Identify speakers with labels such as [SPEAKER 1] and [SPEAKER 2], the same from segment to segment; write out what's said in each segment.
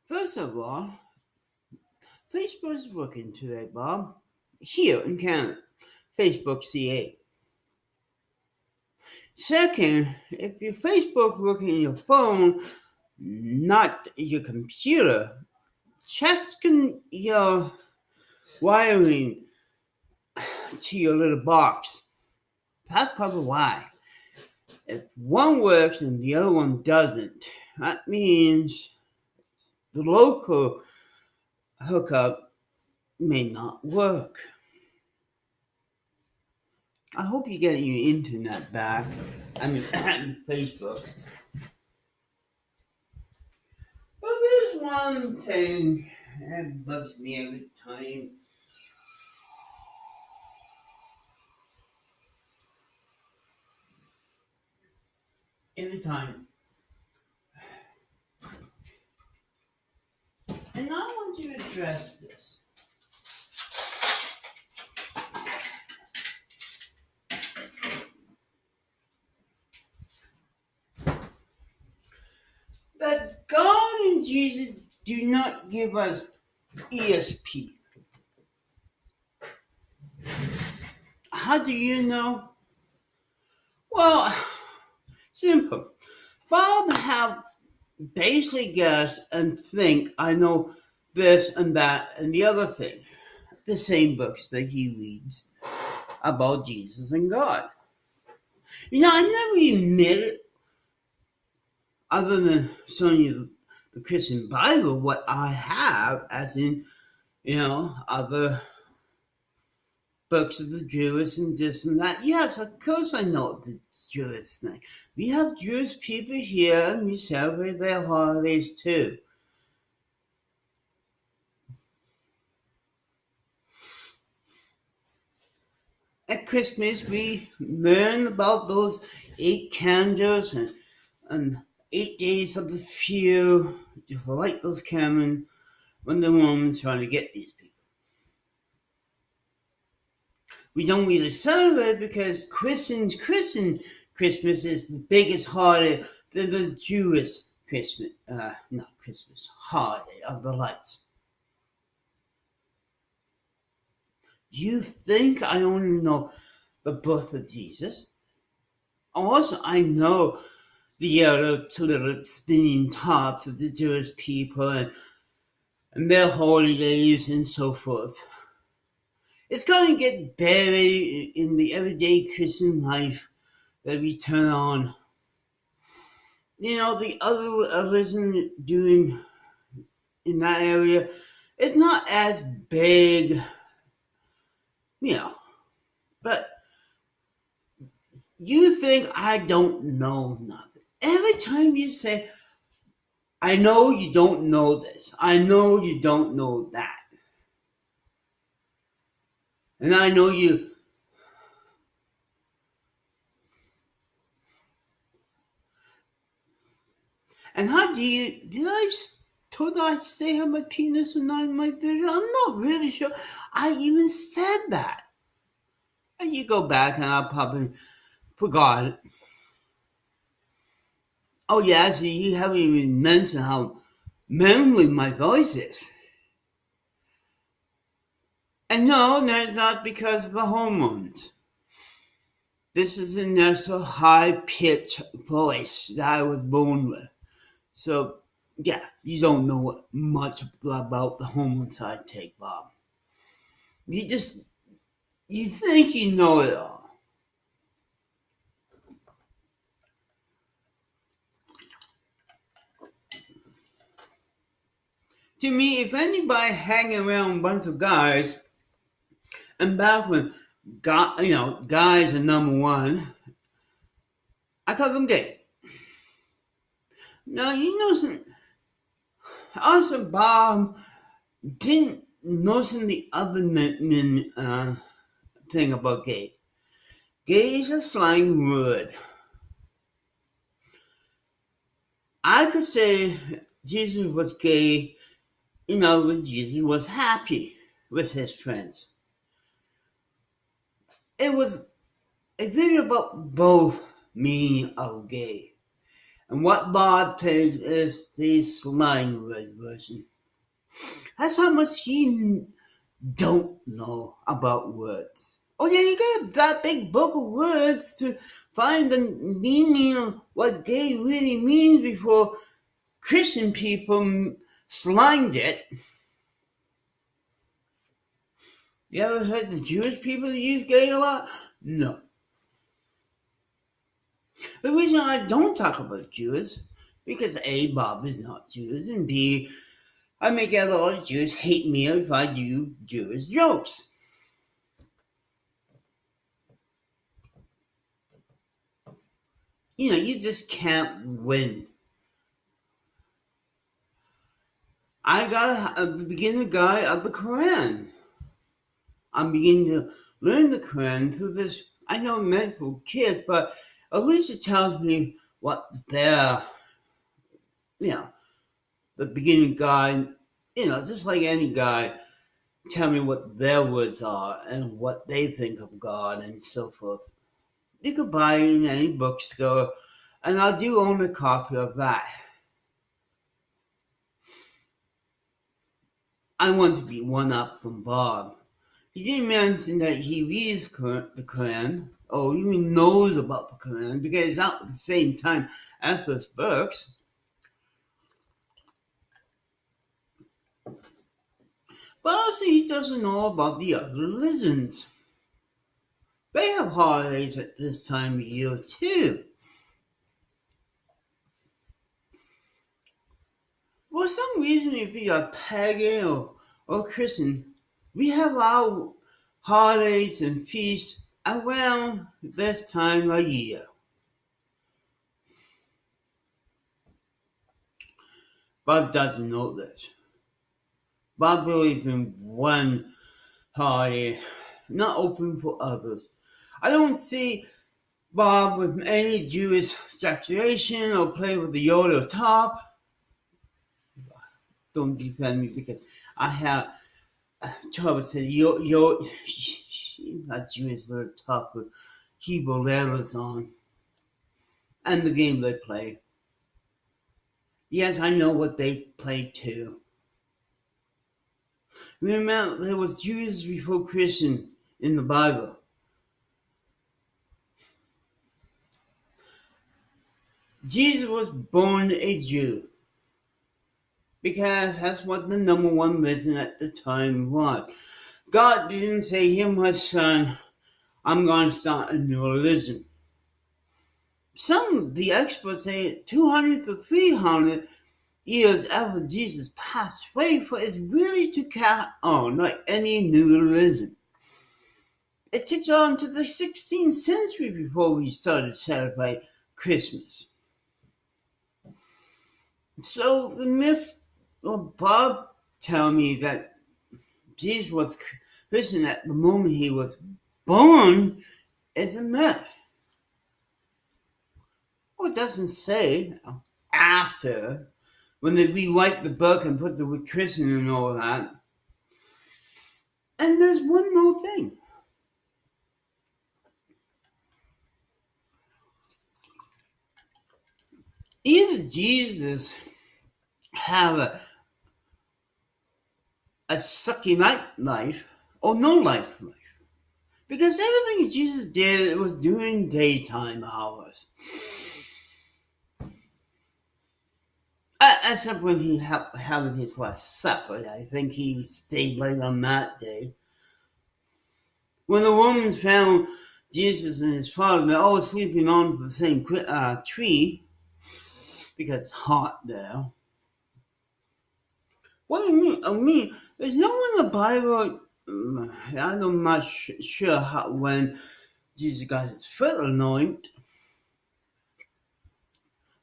[SPEAKER 1] First of all, Facebook's working today, Bob. Here in Canada, Facebook CA. Second, if your Facebook working on your phone, not your computer, check your wiring to your little box. That's probably why. If one works and the other one doesn't, that means the local hookup may not work. I hope you get your internet back. I mean, Facebook. But there's one thing that bugs me every time. Every time. And I want to address this. That God and Jesus do not give us ESP. How do you know? Well, simple. Bob have basically guess and think I know this and that and the other thing. The same books that he reads about Jesus and God. I never admitted, other than showing you the Christian Bible, what I have, as in, other books of the Jews and this and that. Yes, of course I know the Jewish thing. We have Jewish people here and we celebrate their holidays too. At Christmas, we learn about those 8 candles and 8 days of the few, just light those candles when the Romans trying to get these people. We don't really celebrate because Christian Christmas is the biggest holiday than the Jewish Christmas, not Christmas, holiday of the lights. You think I only know the birth of Jesus? Also, I know the little spinning tops of the Jewish people and their holidays and so forth. It's going to get buried in the everyday Christian life that we turn on. The other religion doing in that area, it's not as big, but you think I don't know nothing. Every time you say, I know you don't know this, I know you don't know that, and I know you. And how do you, told I say how my penis and not my video? I'm not really sure I even said that. And you go back and I probably forgot it. Oh yeah, so you haven't even mentioned how manly my voice is. And no, that's not because of the hormones. This is a natural high-pitched voice that I was born with. So, yeah, you don't know much about the hormones I take, Bob. You think you know it all. To me, if anybody hanging around a bunch of guys, and back when guys are number one, I call them gay. Now, some, also Bob didn't notice the other men thing about gay. Gay is a slang word. I could say Jesus was gay, when Jesus was happy with his friends. It was a video about both meaning of gay. And what Bob takes is the slang version. That's how much he don't know about words. Oh yeah, you got that big book of words to find the meaning of what gay really means before Christian people slanged it. You ever heard the Jewish people use gay a lot? No. The reason I don't talk about Jews, because A, Bob is not Jewish, and B, I make a lot of Jews hate me if I do Jewish jokes. You just can't win. I got a beginner guide of the Quran. I'm beginning to learn the Quran through this. I know it's meant for kids, but at least it tells me what their, the beginning guide, just like any guide, tell me what their words are and what they think of God and so forth. You could buy it in any bookstore, and I do own a copy of that. I want to be one up from Bob. He didn't mention that he reads the Quran, or even knows about the Quran, because it's out at the same time as those books. But also he doesn't know about the other religions. They have holidays at this time of year too. For some reason, if you are pagan or Christian, we have our holidays and feasts around this time of year. Bob doesn't know this. Bob believes in one holiday, not open for others. I don't see Bob with any Jewish saturation or play with the Yoda top. Don't defend me because I have trouble saying not Jewish little top with Hebrew letters on. And the game they play. Yes, I know what they play too. Remember, there was Jews before Christian in the Bible. Jesus was born a Jew because that's what the number one religion at the time was. God didn't say, "Here, my son, I'm going to start a new religion." Some of the experts say 200 to 300 years after Jesus passed away for it really to catch on like any new religion. It took on to the 16th century before we started celebrating Christmas. So the myth of Bob tell me that Jesus was Christian at the moment he was born is a myth. Well, it doesn't say after, when they rewrite the book and put the word Christian and all that. And there's one more thing. Either Jesus have a sucky life or no life. Because everything Jesus did it was during daytime hours. Except when he having his last supper. I think he stayed late on that day. When the woman found Jesus and his father, they're all sleeping on the same tree because it's hot there. What do you mean? I mean, there's no one in the Bible. I'm not sure when Jesus got his foot anointed.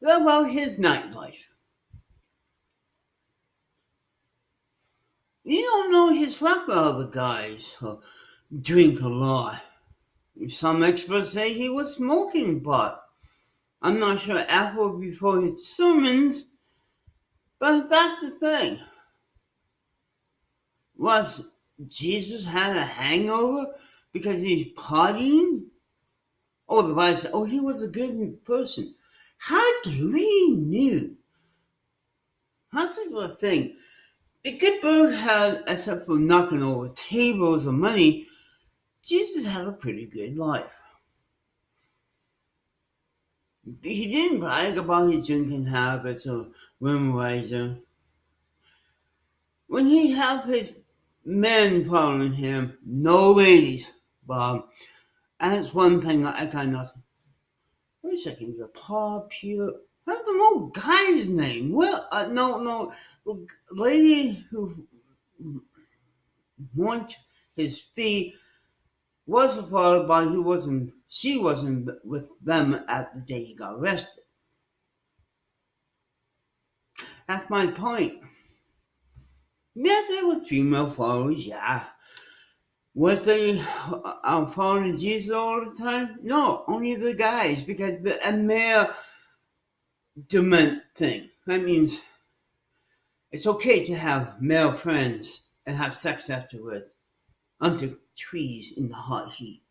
[SPEAKER 1] What about his nightlife? You don't know his slept with other guys or drink a lot. Some experts say he was smoking pot. I'm not sure after or before his sermons, but that's the thing. Was Jesus had a hangover because he's partying? Oh, the Bible said, he was a good person. How do we knew? That's the thing. The good book had, except for knocking over tables of money, Jesus had a pretty good life. He didn't brag about his drinking habits or womanizing. When he had his men following him, no ladies, Bob. And that's one thing I kind of. Wait a second, the Paul Pew. How's the old guy's name? Well, no. The lady who want his fee was a father, but she wasn't with them at the day he got arrested. That's my point. Yes, there was female followers, yeah. Was they following Jesus all the time? No, only the guys, because a male dement thing. That means it's okay to have male friends and have sex afterwards under trees in the hot heat.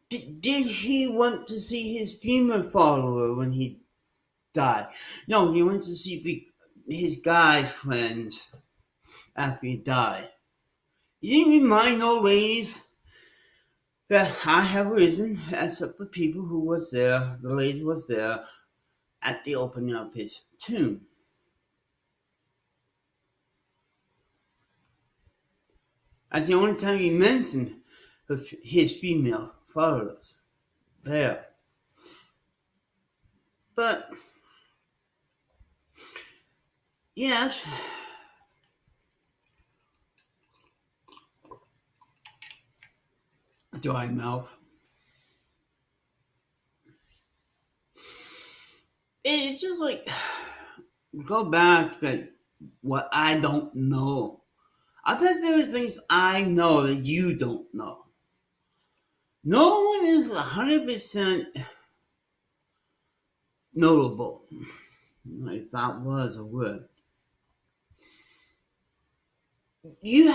[SPEAKER 1] Did he want to see his female follower when he died? No, he went to see his guy friends after he died. He didn't remind no ladies that I have risen, except the people who was there. The lady was there at the opening of his tomb. That's the only time he mentioned his female followers there. But yes, dry mouth. It's just like go back to what I don't know. I bet there are things I know that you don't know. No one is 100% notable. If that was a word. You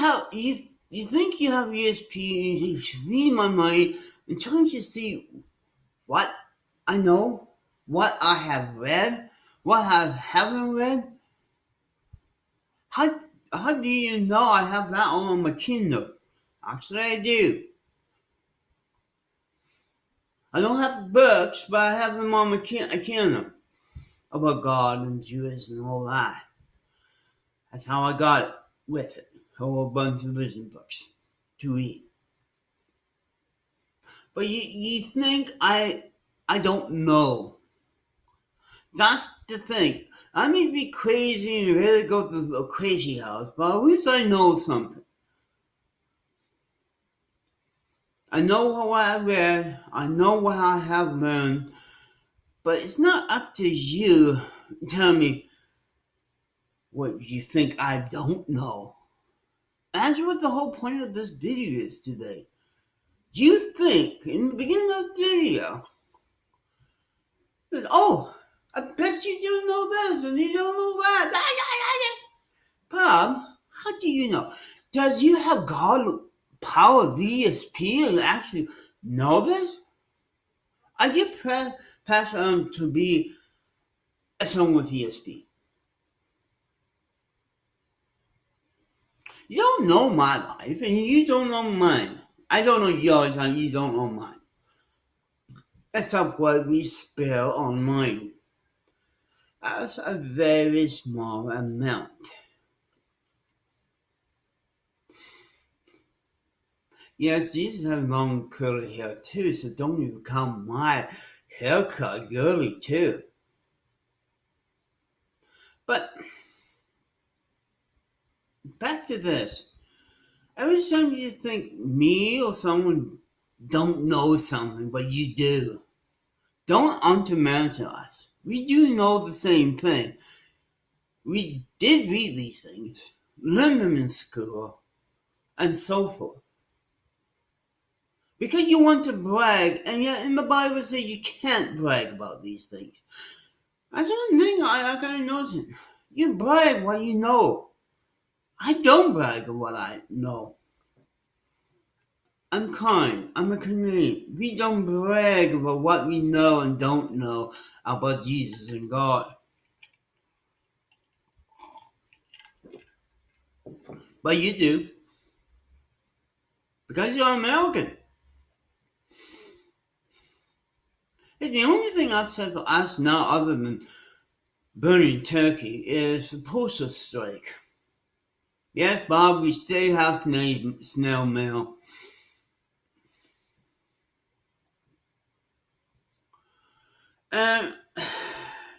[SPEAKER 1] think you have ESP and you should read my mind and trying to see what I know, what I have read, what I haven't read. How do you know I have that on my Kindle? Actually, I do. I don't have books, but I have them on my Kindle about God and Jews and all that. That's how I got it with it. A whole bunch of religion books to read. But you think I don't know. That's the thing. I may be crazy and really go to the crazy house, but at least I know something. I know what I read, I know what I have learned, but it's not up to you to tell me what you think I don't know. That's what the whole point of this video is today. You think, in the beginning of the video, that, oh, I bet you do know this and you don't know that. Bob, how do you know? Does you have God power VSP and actually know this? I get passed on to be someone with ESP. You don't know my life and you don't know mine. I don't know yours and you don't know mine. That's not what we spell on mine. That's a very small amount. Yes, Jesus has long curly hair too, so don't even call my haircut girly too. But back to this. Every time you think me or someone don't know something, but you do, don't undermine us. We do know the same thing. We did read these things, learn them in school, and so forth. Because you want to brag, and yet in the Bible says you can't brag about these things. That's one thing I kind of noticed. You brag what you know. I don't brag of what I know. I'm kind. I'm a Canadian. We don't brag about what we know and don't know about Jesus and God. But you do, because you're American. And the only thing upset us now, other than burning turkey, is the postal strike. Yes, Bob, we still have snail mail. And,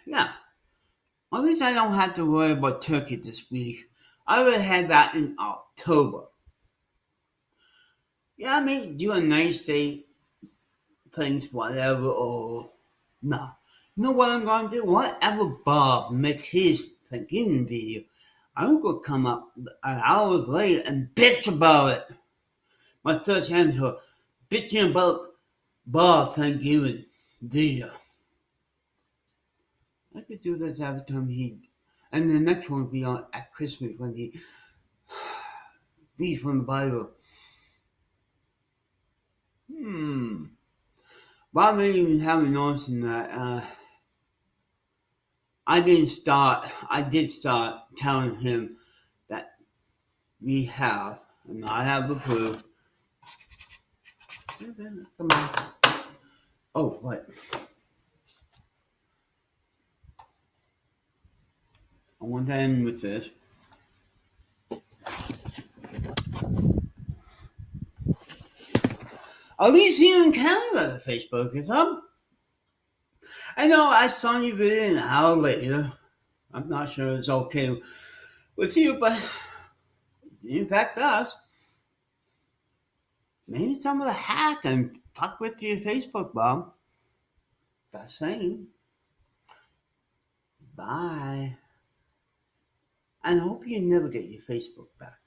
[SPEAKER 1] yeah, at least I don't have to worry about turkey this week. I would have had that in October. Yeah, I may do a nice day, things, whatever, or no. You know what I'm going to do? Whatever Bob makes his Thanksgiving video, I'm going to come up hours later and bitch about it. My third channel, bitching about Bob Thanksgiving video. I could do this every time and the next one will be on at Christmas when he reads from the Bible. Bob may even have a notion that I did start telling him that we have, and I have the proof. Come on. Oh, what? I want to end with this. At least here in Canada, the Facebook is up. I know I saw you video an hour later. I'm not sure it's okay with you, but in fact, us. Maybe some of the hack and fuck with your Facebook, Bob. Just saying. Bye. And I hope you never get your Facebook back.